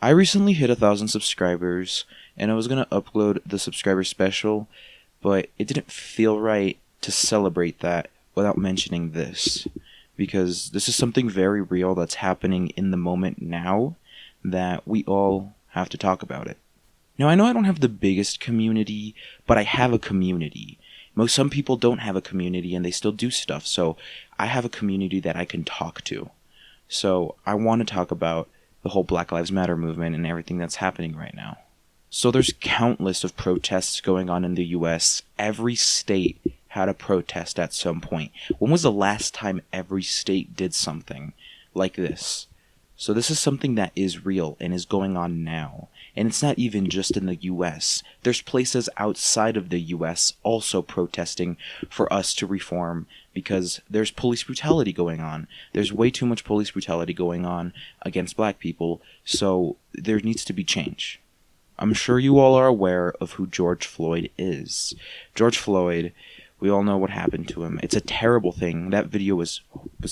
I recently hit 1,000 subscribers, and I was gonna upload the subscriber special, but it didn't feel right to celebrate that without mentioning this, because this is something very real that's happening in the moment now that we all have to talk about it. Now, I know I don't have the biggest community, but I have a community. Some people don't have a community and they still do stuff, so I have a community that I can talk to. So I want to talk about the whole Black Lives Matter movement and everything that's happening right now. So there's countless of protests going on in the US. Every state had a protest at some point. When was the last time every state did something like this? So this is something that is real and is going on now. And it's not even just in the US. There's places outside of the US also protesting for us to reform because there's police brutality going on. There's way too much police brutality going on against black people, so there needs to be change. I'm sure you all are aware of who George Floyd is. George Floyd, we all know what happened to him. It's a terrible thing. That video was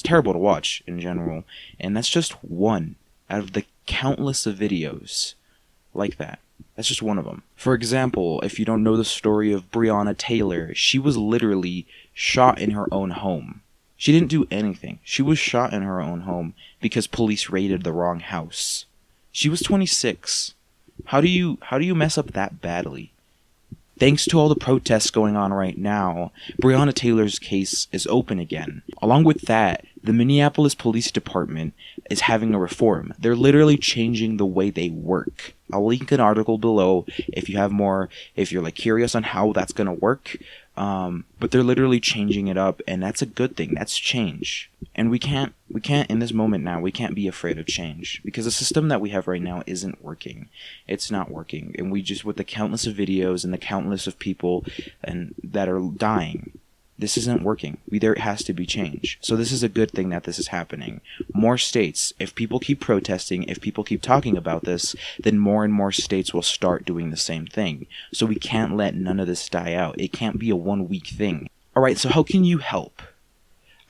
terrible to watch in general, and that's just one out of the countless of videos like that. That's just one of them. For example, if you don't know the story of Breonna Taylor, she was literally shot in her own home. She didn't do anything. She was shot in her own home because police raided the wrong house. She was 26. How do you mess up that badly? Thanks to all the protests going on right now, Breonna Taylor's case is open again. Along with that, the Minneapolis Police Department is having a reform. They're literally changing the way they work. I'll link an article below if you're like curious on how that's gonna work. But they're literally changing it up, and that's a good thing. That's change. And we can't in this moment now, we can't be afraid of change because the system that we have right now isn't working. It's not working. And we just, with the countless of videos and the countless of people and that are dying, this isn't working. There has to be change. So this is a good thing that this is happening. More states, if people keep protesting, if people keep talking about this, then more and more states will start doing the same thing. So we can't let none of this die out. It can't be a 1 week thing. Alright, so how can you help?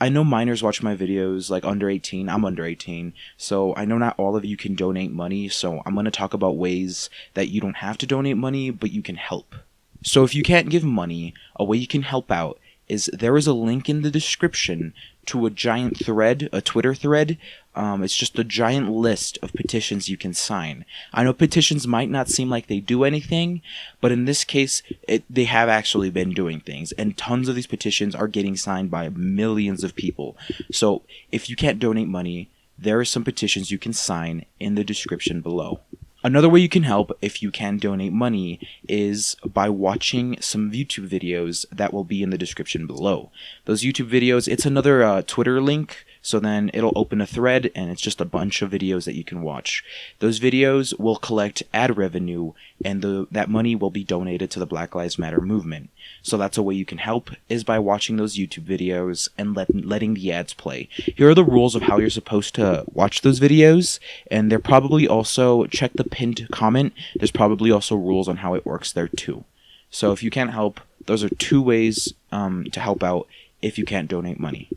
I know minors watch my videos, like under 18. I'm under 18, so I know not all of you can donate money, so I'm going to talk about ways that you don't have to donate money, but you can help. So if you can't give money, a way you can help out is there is a link in the description to a giant thread, a Twitter thread. It's just a giant list of petitions you can sign. I know petitions might not seem like they do anything, but in this case, they have actually been doing things, and tons of these petitions are getting signed by millions of people. So if you can't donate money, there are some petitions you can sign in the description below. Another way you can help if you can donate money is by watching some YouTube videos that will be in the description below. Those YouTube videos, it's another Twitter link, so then it'll open a thread and it's just a bunch of videos that you can watch. Those videos will collect ad revenue and that money will be donated to the Black Lives Matter movement. So that's a way you can help, is by watching those YouTube videos and letting the ads play. Here are the rules of how you're supposed to watch those videos, and they're probably also, check the pinned comment, there's probably also rules on how it works there too. So if you can't help, those are two ways to help out if you can't donate money.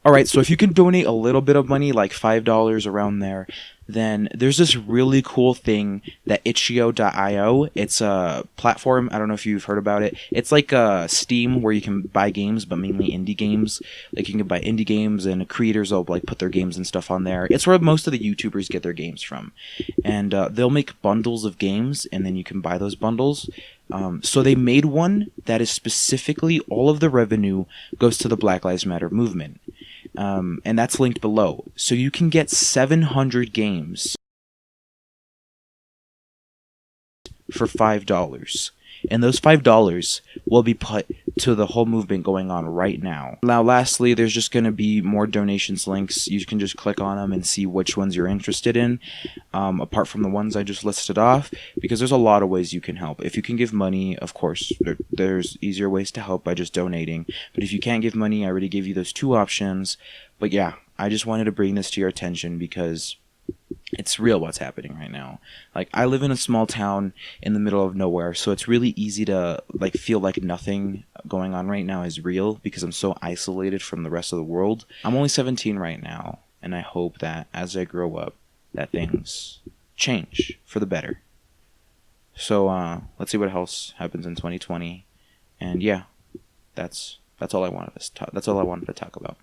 Alright, so if you can donate a little bit of money, like $5 around there, then there's this really cool thing that itch.io. It's a platform, I don't know if you've heard about it. It's like Steam where you can buy games, but mainly indie games. Like you can buy indie games and creators will like put their games and stuff on there. It's where most of the YouTubers get their games from. And they'll make bundles of games and then you can buy those bundles. So they made one that is specifically all of the revenue goes to the Black Lives Matter movement. And that's linked below. So you can get 700 games for $5. And those $5 will be put to the whole movement going on right now. Now, lastly, there's just going to be more donations links. You can just click on them and see which ones you're interested in, apart from the ones I just listed off, because there's a lot of ways you can help. If you can give money, of course, there's easier ways to help by just donating. But if you can't give money, I already gave you those two options. But yeah, I just wanted to bring this to your attention because it's real what's happening right now. Like, I live in a small town in the middle of nowhere, so it's really easy to like feel like nothing going on right now is real because I'm so isolated from the rest of the world. I'm only 17 right now, and I hope that as I grow up that things change for the better. So let's see what else happens in 2020. And yeah, that's all I wanted to talk about.